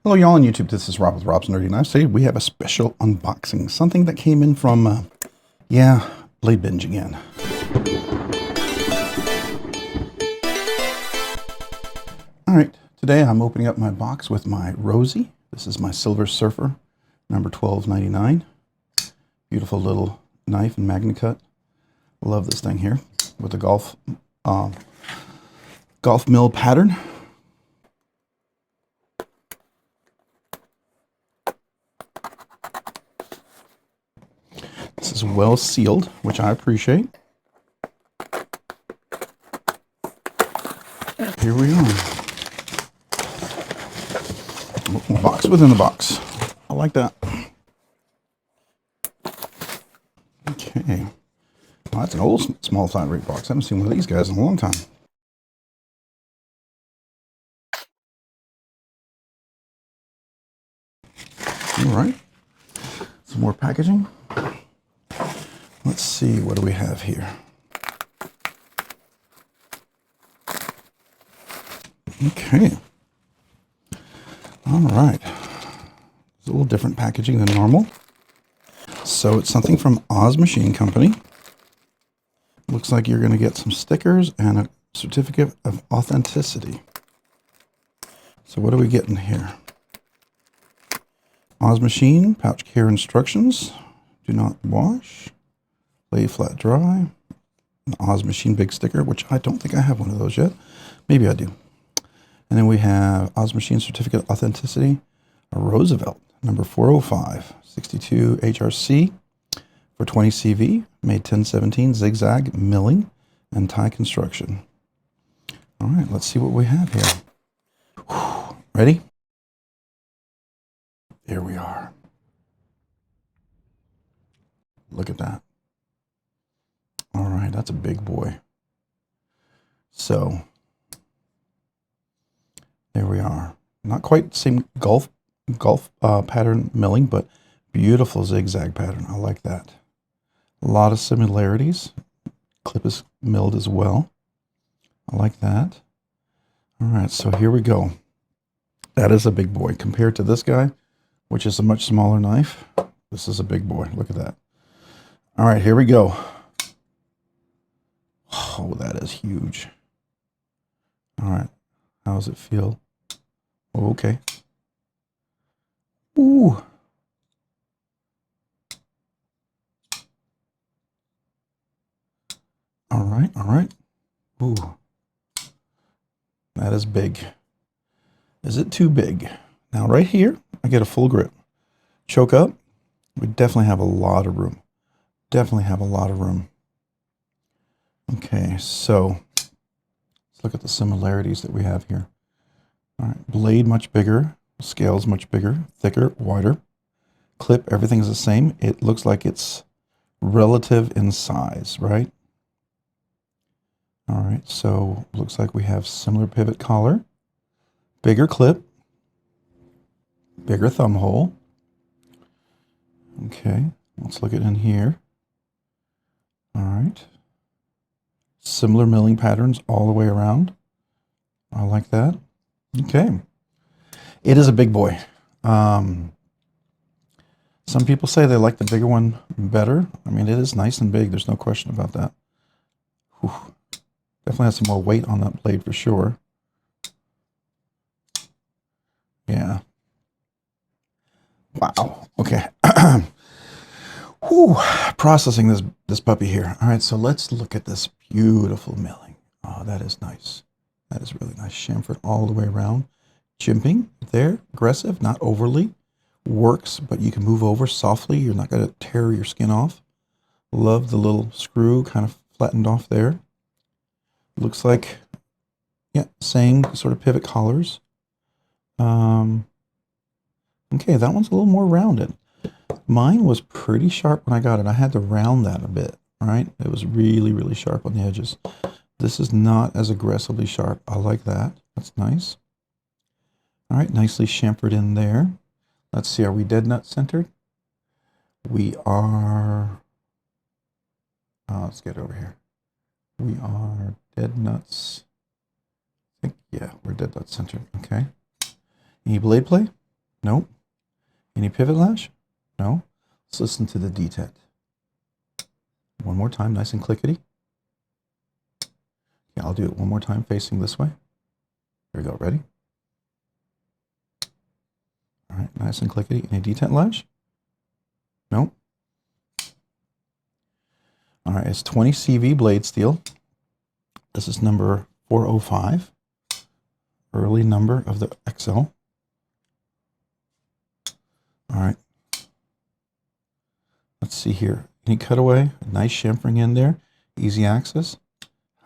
Hello y'all on YouTube, this is Rob with Rob's Nerdy Knives. Today we have a special unboxing, something that came in from, BladeBinge again. Alright, today I'm opening up my box with my Rosie. This is my Silver Surfer, number 1299. Beautiful little knife and magnet cut. Love this thing here, with the golf mill pattern. This is well sealed, which I appreciate. Here we are. Box within the box. I like that. Okay. Well, that's an old small flat rate box. I haven't seen one of these guys in a long time. All right. Some more packaging. Let's see, what do we have here? Okay. All right. It's a little different packaging than normal. So it's something from Oz Machine Company. Looks like you're going to get some stickers and a certificate of authenticity. So what are we getting here? Oz Machine, pouch care instructions. Do not wash. Lay flat dry. An Oz Machine big sticker, which I don't think I have one of those yet. Maybe I do. And then we have Oz Machine certificate of authenticity. A Roosevelt, number 405, 62 HRC for 20 CV, made 1017, zigzag milling and tie construction. All right, let's see what we have here. Whew. Ready? Here we are. Look at that. All right, that's a big boy. So there we are. Not quite the same golf pattern milling, but beautiful zigzag pattern. I like that. A lot of similarities. Clip is milled as well. I like that. All right, so here we go. That is a big boy compared to this guy, which is a much smaller knife. This is a big boy. Look at that. All right, here we go. Oh, that is huge. All right. How does it feel? Oh, okay. Ooh. All right, all right. Ooh. That is big. Is it too big? Now, right here, I get a full grip. Choke up, we definitely have a lot of room. Definitely have a lot of room. Okay, so let's look at the similarities that we have here. All right, blade much bigger, scales much bigger, thicker, wider. Clip, everything is the same. It looks like it's relative in size, right? All right, so looks like we have similar pivot collar, bigger clip, bigger thumb hole. Okay, let's look at in here. All right. Similar milling patterns all the way around. I like that. Okay. It is a big boy. Some people say they like the bigger one better. I mean, it is nice and big. There's no question about that. Whew. Definitely has some more weight on that blade for sure. Yeah. Wow. Okay. Whew. Processing this puppy here. All right, so let's look at this beautiful milling. Oh, that is nice. That is really nice. Chamfered all the way around. Jimping there. Aggressive, not overly. Works, but you can move over softly. You're not going to tear your skin off. Love the little screw kind of flattened off there. Looks like, yeah, same sort of pivot collars. Okay, that one's a little more rounded. Mine was pretty sharp when I got it. I had to round that a bit, right? It was really, really sharp on the edges. This is not as aggressively sharp. I like that. That's nice. All right, nicely chamfered in there. Let's see, are we dead nut centered? We are, let's get over here. We are dead nuts. I think, yeah, we're dead nut centered. Okay. Any blade play? Nope. Any pivot lash? No. Let's listen to the detent. One more time, nice and clickety. Yeah, I'll do it one more time facing this way. Here we go, ready? All right, nice and clickety. Any detent lash? Nope. All right, it's 20 CV blade steel. This is number 405, early number of the XL. All right. Let's see here. Any cutaway? Nice chamfering in there. Easy access.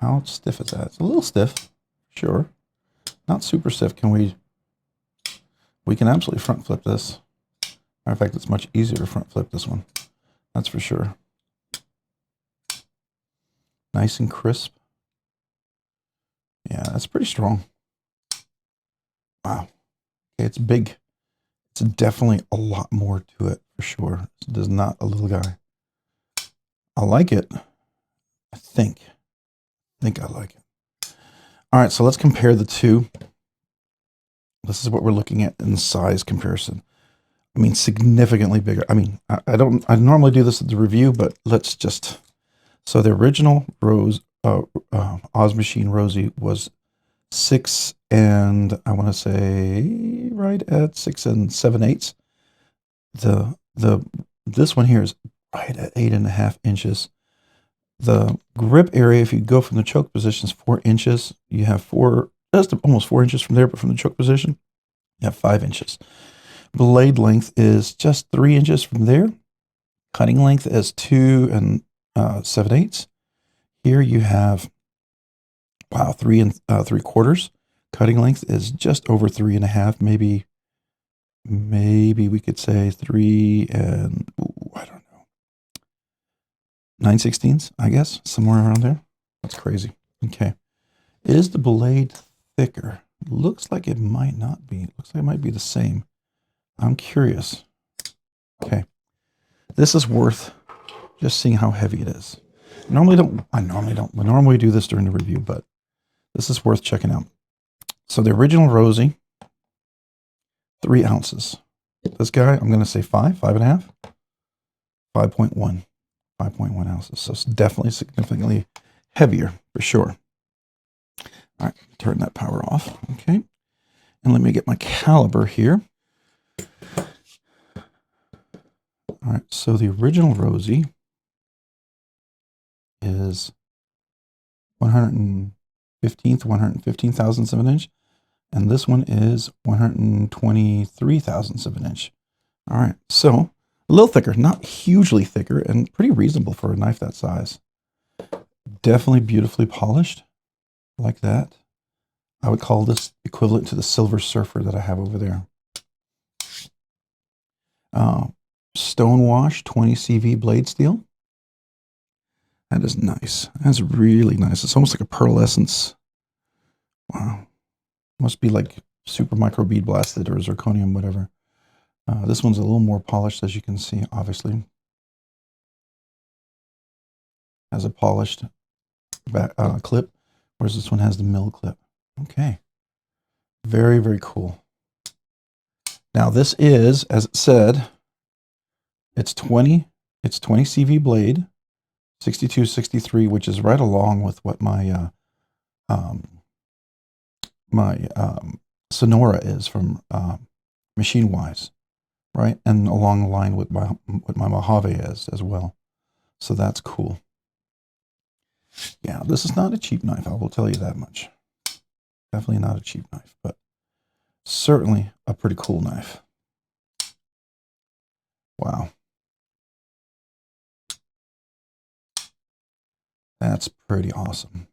How stiff is that? It's a little stiff, sure. Not super stiff. We can absolutely front flip this. Matter of fact, it's much easier to front flip this one. That's for sure. Nice and crisp. Yeah, that's pretty strong. Wow. Okay, it's big. It's definitely a lot more to it for sure. This is not a little guy. I like it. I think I like it. All right, so let's compare the two. This is what we're looking at in size comparison. I mean, significantly bigger. I mean, I normally do this at the review, but let's just, so the original Oz Machine Rosie was 6 and I want to say right at 6 7/8. This one here is right at 8.5 inches. The grip area, if you go from the choke position, is 4 inches. You have just almost 4 inches from there, but from the choke position, you have 5 inches. Blade length is just 3 inches from there. Cutting length is 2 7/8. Here you have, wow, 3 3/4. Cutting length is just over 3.5, maybe we could say 3 and, I don't know, 9/16, I guess, somewhere around there. That's crazy. Okay. Is the blade thicker? Looks like it might not be. Looks like it might be the same. I'm curious. Okay. This is worth just seeing how heavy it is. I normally do this during the review, but this is worth checking out. So the original Rosie, 3 ounces. This guy, I'm going to say 5.5, 5.1, 5.1 ounces. So it's definitely significantly heavier for sure. All right, turn that power off. Okay. And let me get my caliber here. All right, so the original Rosie is 115 thousandths of an inch, and this one is 123 thousandths of an inch. All right, so a little thicker, not hugely thicker, and pretty reasonable for a knife that size. Definitely beautifully polished, like that. I would call this equivalent to the Silver Surfer that I have over there. Stonewash 20 CV blade steel. That is nice. That's really nice. It's almost like a pearlescence. Wow. Must be like super micro bead blasted or zirconium, whatever. This one's a little more polished, as you can see, obviously. Has a polished back, clip, whereas this one has the mill clip. Okay. Very, very cool. Now this is, as it said, it's 20 CV blade, 62, 63, which is right along with what my Sonora is from Machine Wise, right? And along the line with what my Mojave is as well. So that's cool. Yeah, this is not a cheap knife, I will tell you that much. Definitely not a cheap knife, but certainly a pretty cool knife. Wow. That's pretty awesome.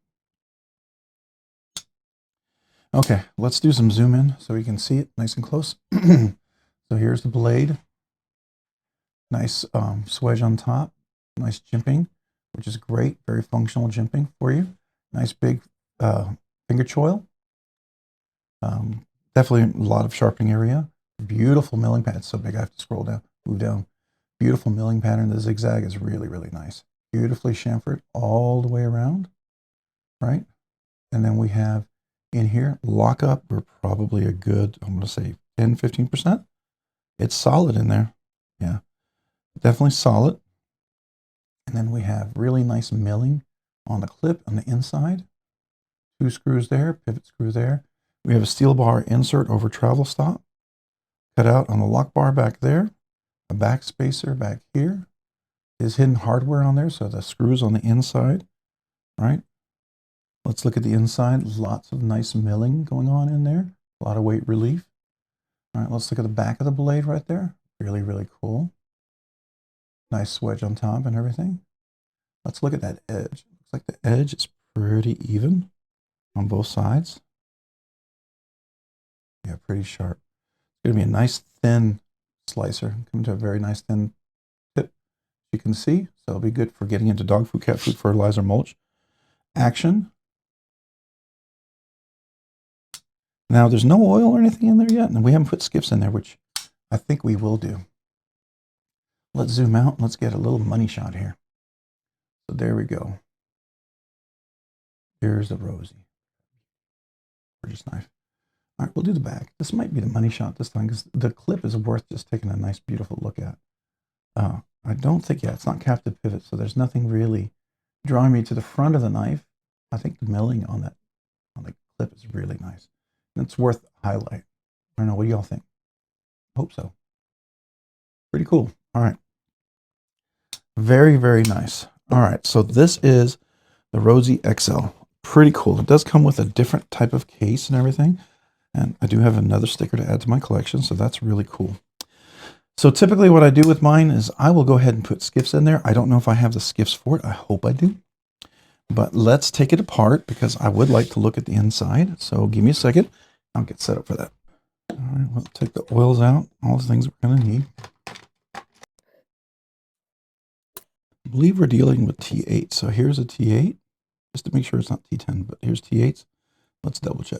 Okay, let's do some zoom in so we can see it nice and close. So here's the blade. Nice swedge on top. Nice jimping, which is great. Very functional jimping for you. Nice big finger choil. Definitely a lot of sharpening area. Beautiful milling pattern. It's so big I have to scroll down, move down. Beautiful milling pattern. The zigzag is really, really nice. Beautifully chamfered all the way around, right? And then we have in here, lockup, we're probably a good, I'm going to say 10, 15%. It's solid in there. Yeah, definitely solid. And then we have really nice milling on the clip on the inside. 2 screws there, pivot screw there. We have a steel bar insert over travel stop. Cut out on the lock bar back there. A back spacer back here. There's hidden hardware on there, so the screws on the inside, right? Let's look at the inside. Lots of nice milling going on in there. A lot of weight relief. All right, let's look at the back of the blade right there. Really, really cool. Nice swedge on top and everything. Let's look at that edge. Looks like the edge is pretty even on both sides. Yeah, pretty sharp. It's going to be a nice thin slicer. Come to a very nice thin tip, you can see. So it'll be good for getting into dog food, cat food, fertilizer, mulch. Action. Now, there's no oil or anything in there yet, and we haven't put skiffs in there, which I think we will do. Let's zoom out and let's get a little money shot here. So there we go. Here's the Rosie. Gorgeous knife. All right, we'll do the back. This might be the money shot this time because the clip is worth just taking a nice, beautiful look at. I don't think, yeah, it's not captive pivot, so there's nothing really drawing me to the front of the knife. I think the milling on the clip is really nice. And it's worth a highlight. I don't know, what do y'all think? Hope so. Pretty cool. All right. Very, very nice. All right, so this is the Rosie XL. Pretty cool. It does come with a different type of case and everything. And I do have another sticker to add to my collection, so that's really cool. So typically what I do with mine is I will go ahead and put skiffs in there. I don't know if I have the skiffs for it. I hope I do. But let's take it apart because I would like to look at the inside. So give me a second. I'll get set up for that. All right, we'll take the oils out, all the things we're going to need. I believe we're dealing with T8. So here's a T8, just to make sure it's not T10, but here's T8s. Let's double check.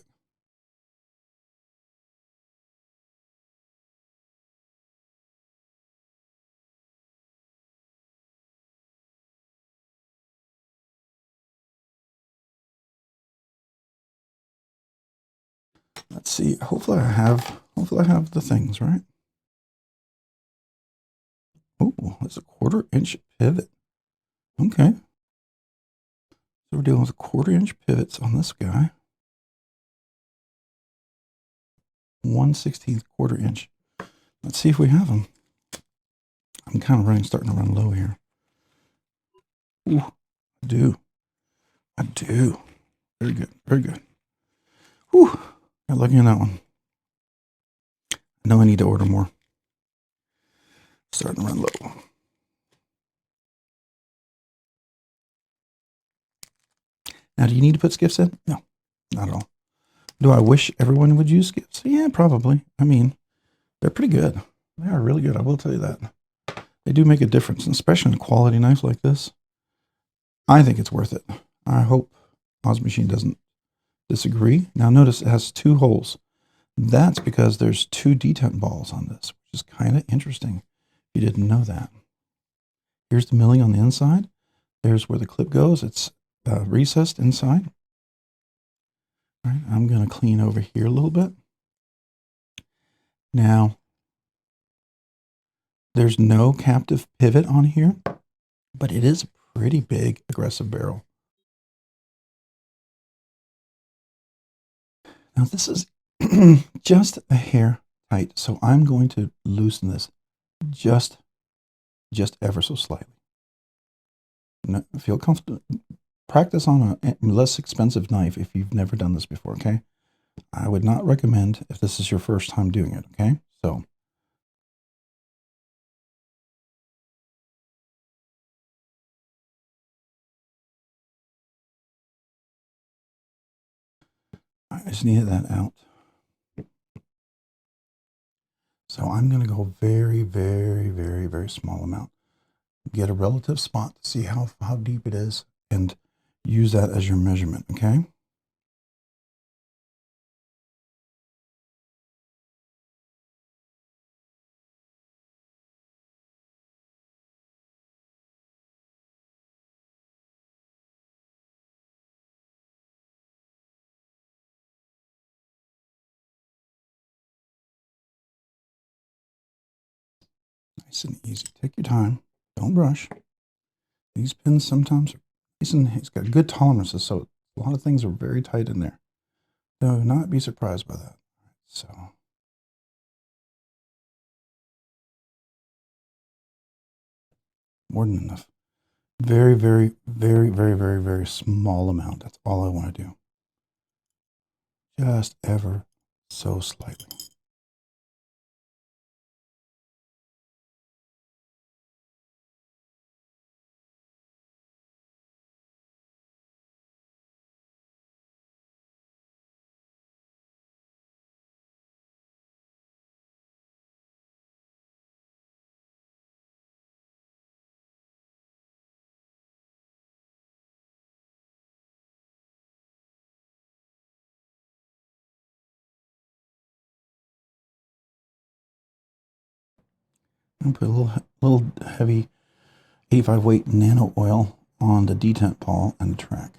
Let's see. Hopefully I have the things, right? Oh, it's a 1/4-inch pivot. Okay. So we're dealing with 1/4-inch pivots on this guy. 1/16 1/4-inch. Let's see if we have them. I'm kind of starting to run low here. Ooh, I do. I do. Very good. Very good. Whew. Got lucky on that one. I know I need to order more. Starting to run low. Now, do you need to put skiffs in? No, not at all. Do I wish everyone would use skiffs? Yeah, probably. I mean, they're pretty good. They are really good. I will tell you that. They do make a difference, especially in a quality knife like this. I think it's worth it. I hope Oz Machine doesn't disagree. Now, notice it has 2 holes. That's because there's 2 detent balls on this, which is kind of interesting. If you didn't know that. Here's the milling on the inside. There's where the clip goes. It's recessed inside. All right, I'm going to clean over here a little bit. Now, there's no captive pivot on here, but it is a pretty big aggressive barrel. Now, this is just a hair tight, so I'm going to loosen this just ever so slightly. Feel comfortable. Practice on a less expensive knife if you've never done this before, okay? I would not recommend if this is your first time doing it, okay? So, I just needed that out. So I'm going to go very, very, very, very small amount. Get a relative spot to see how deep it is and use that as your measurement, okay? Nice and easy. Take your time. Don't rush. These pins sometimes, he's got good tolerances, so a lot of things are very tight in there. Do not be surprised by that. So, more than enough. Very, very, very, very, very, very small amount. That's all I want to do. Just ever so slightly. I'm going to put a little heavy 85 weight nano oil on the detent ball and the track.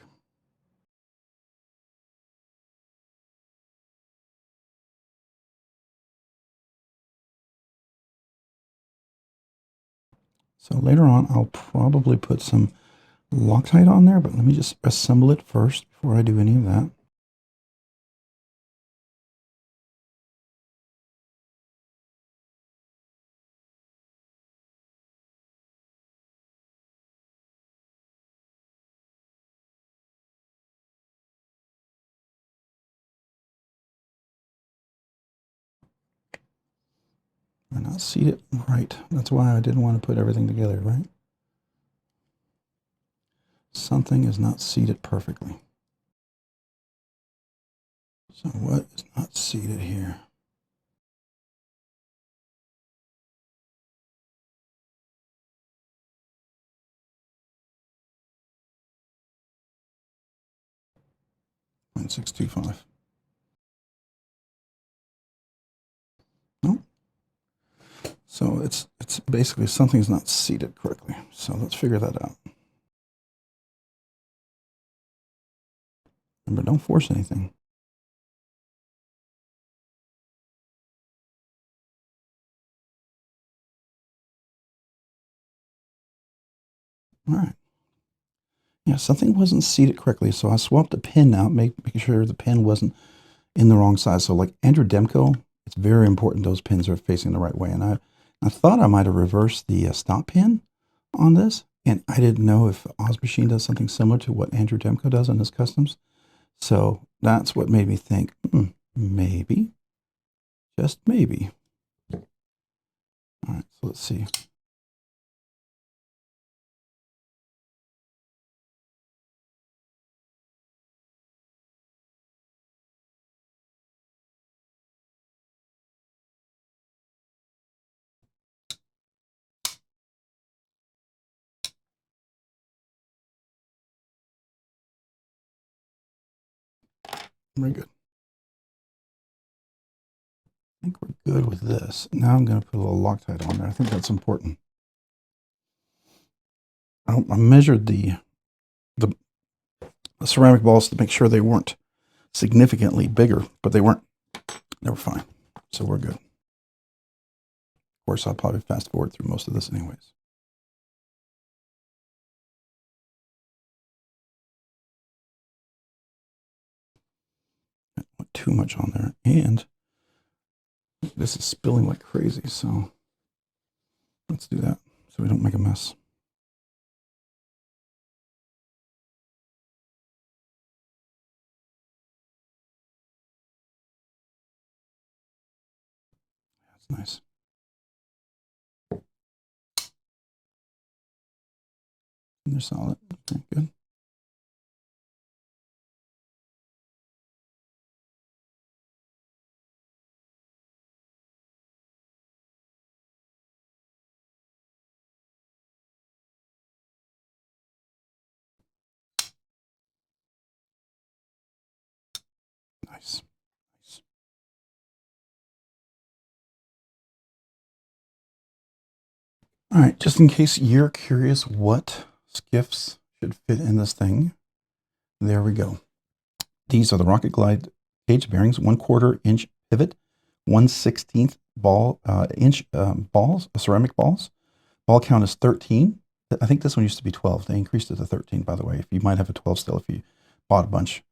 So later on, I'll probably put some Loctite on there, but let me just assemble it first before I do any of that. They're not seated right. That's why I didn't want to put everything together, right? Something is not seated perfectly. So what is not seated here? .625. Nope. So it's basically something's not seated correctly. So let's figure that out. Remember, don't force anything. All right. Yeah, something wasn't seated correctly, so I swapped the pin out, making sure the pin wasn't in the wrong size. So like Andrew Demko, it's very important those pins are facing the right way. And I thought I might have reversed the stop pin on this, and I didn't know if Oz Machine does something similar to what Andrew Demko does on his customs. So that's what made me think, maybe, just maybe. All right, so let's see. Very good. I think we're good with this. Now I'm going to put a little Loctite on there. I think that's important. I measured the ceramic balls to make sure they weren't significantly bigger, but they weren't. They were fine. So we're good. Of course, I'll probably fast forward through most of this anyways. Not too much on there. And this is spilling like crazy, so let's do that so we don't make a mess. That's nice. And they're solid. Okay, good. Nice. Nice. All right, just in case you're curious what skiffs should fit in this thing, there we go. These are the Rocket Glide Caged Bearings, 1/4 inch pivot 1/16 inch balls, ceramic balls. Ball count is 13. I think this one used to be 12. They increased it to 13, by the way. If you might have a 12 still if you bought a bunch.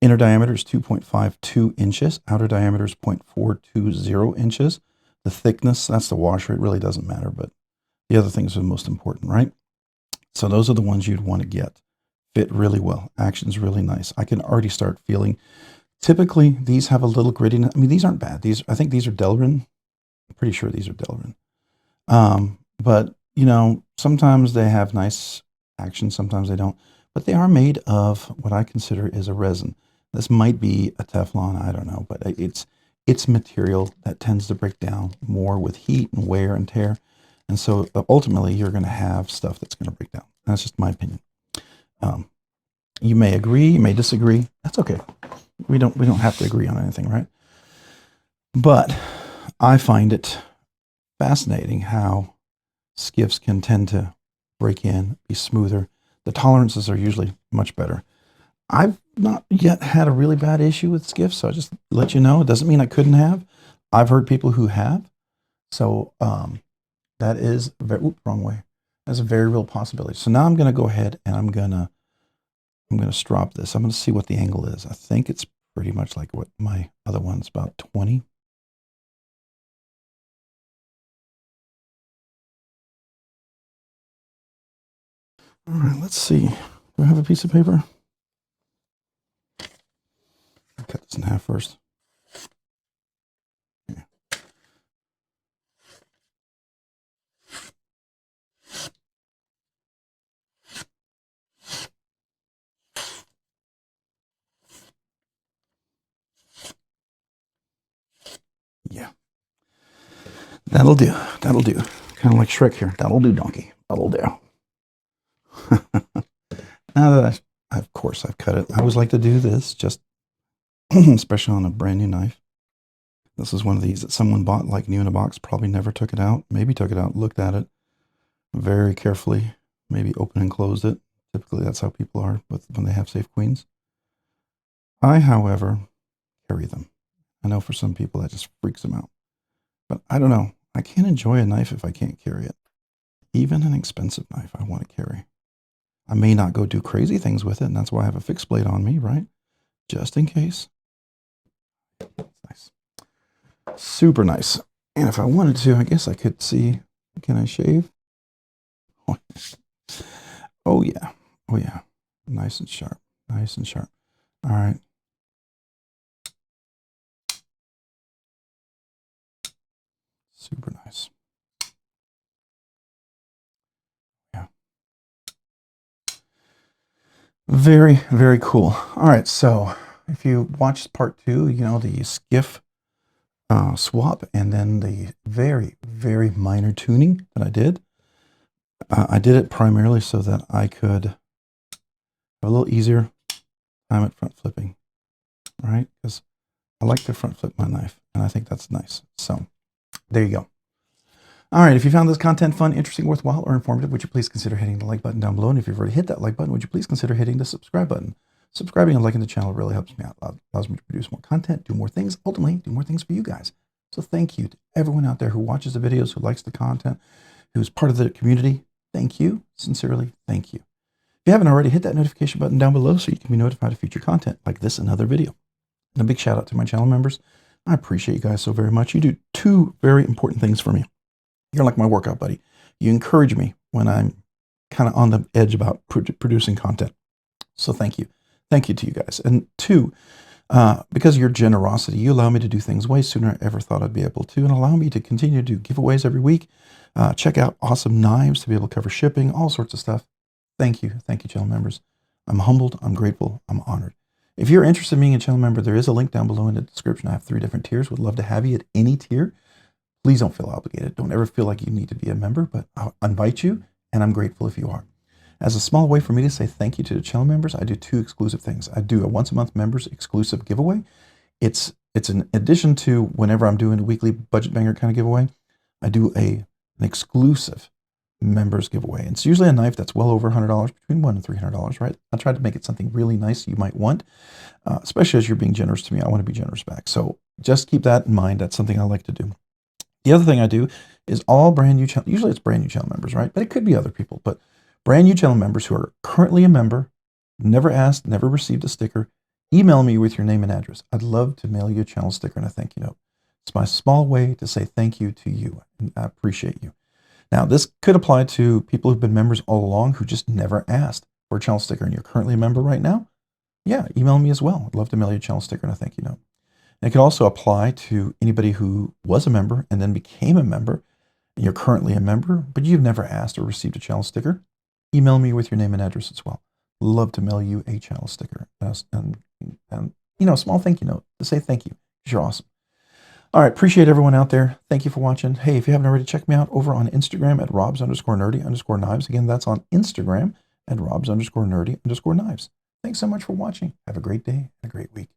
Inner diameter is 2.52 inches. Outer diameter is 0.420 inches. The thickness, that's the washer. It really doesn't matter, but the other things are the most important, right? So those are the ones you'd want to get. Fit really well. Action's really nice. I can already start feeling. Typically, these have a little grittiness. I mean, these aren't bad. I think these are Delrin. I'm pretty sure these are Delrin. But, you know, sometimes they have nice action, sometimes they don't. But they are made of what I consider is a resin. This might be a Teflon, I don't know, but it's material that tends to break down more with heat and wear and tear. And so ultimately you're going to have stuff that's going to break down. That's just my opinion. You may agree, you may disagree. That's okay. We don't have to agree on anything, right? But I find it fascinating how skiffs can tend to break in, be smoother. The tolerances are usually much better. I've not yet had a really bad issue with skiffs, so I just let you know. It doesn't mean I couldn't have. I've heard people who have. So that is wrong way. That's a very real possibility. So now I'm going to go ahead and I'm going to strop this. I'm going to see what the angle is. I think it's pretty much like what my other one's, about 20. All right, let's see. Do I have a piece of paper? I'll cut this in half first. Okay. Yeah. That'll do. That'll do. Kind of like Shrek here. That'll do, donkey. That'll do. Now that of course I've cut it. I always like to do this, just especially on a brand new knife. This is one of these that someone bought like new in a box, probably never took it out, maybe took it out, looked at it very carefully, maybe opened and closed it. Typically that's how people are when they have safe queens. I, however, carry them. I know for some people that just freaks them out. But I don't know. I can't enjoy a knife if I can't carry it. Even an expensive knife I want to carry. I may not go do crazy things with it, and that's why I have a fixed blade on me, right? Just in case. Nice. Super nice. And if I wanted to, I guess I could see, can I shave? Oh yeah. Oh yeah. Nice and sharp. Nice and sharp. All right. Super nice. Yeah. Very, very cool. All right, so if you watched part 2, you know, the skiff swap and then the very, very minor tuning that I did. I did it primarily so that I could have a little easier time at front flipping, right? Because I like to front flip my knife, and I think that's nice. So there you go. All right, if you found this content fun, interesting, worthwhile, or informative, would you please consider hitting the like button down below? And if you've already hit that like button, would you please consider hitting the subscribe button? Subscribing and liking the channel really helps me out, allows me to produce more content, do more things, ultimately do more things for you guys. So thank you to everyone out there who watches the videos, who likes the content, who's part of the community. Thank you. Sincerely, thank you. If you haven't already, hit that notification button down below so you can be notified of future content like this and other video. And a big shout out to my channel members. I appreciate you guys so very much. You do 2 very important things for me. You're like my workout buddy. You encourage me when I'm kind of on the edge about producing content. So thank you. Thank you to you guys. And 2, because of your generosity, you allow me to do things way sooner than I ever thought I'd be able to, and allow me to continue to do giveaways every week. Check out awesome knives to be able to cover shipping, all sorts of stuff. Thank you. Thank you, channel members. I'm humbled. I'm grateful. I'm honored. If you're interested in being a channel member, there is a link down below in the description. I have 3 different tiers. Would love to have you at any tier. Please don't feel obligated. Don't ever feel like you need to be a member, but I'll invite you, and I'm grateful if you are. As a small way for me to say thank you to the channel members, I do 2 exclusive things. I do a once-a-month members exclusive giveaway. It's an addition to whenever I'm doing a weekly budget banger kind of giveaway. I do an exclusive members giveaway. It's usually a knife that's well over $100, between $100 and $300, right? I try to make it something really nice you might want, especially as you're being generous to me. I want to be generous back. So just keep that in mind. That's something I like to do. The other thing I do is all brand new channel, usually it's brand new channel members, right? But it could be other people, but brand new channel members who are currently a member, never asked, never received a sticker, email me with your name and address. I'd love to mail you a channel sticker and a thank you note. It's my small way to say thank you to you. And I appreciate you. Now, this could apply to people who've been members all along who just never asked for a channel sticker and you're currently a member right now. Yeah, email me as well. I'd love to mail you a channel sticker and a thank you note. And it could also apply to anybody who was a member and then became a member, and you're currently a member, but you've never asked or received a channel sticker. Email me with your name and address as well. Love to mail you a channel sticker and you know, a small thank you note to say thank you because you're awesome. All right, appreciate everyone out there. Thank you for watching. Hey, if you haven't already, check me out over on Instagram at robs_nerdy_knives. Again, that's on Instagram at robs_nerdy_knives. Thanks so much for watching. Have a great day and a great week.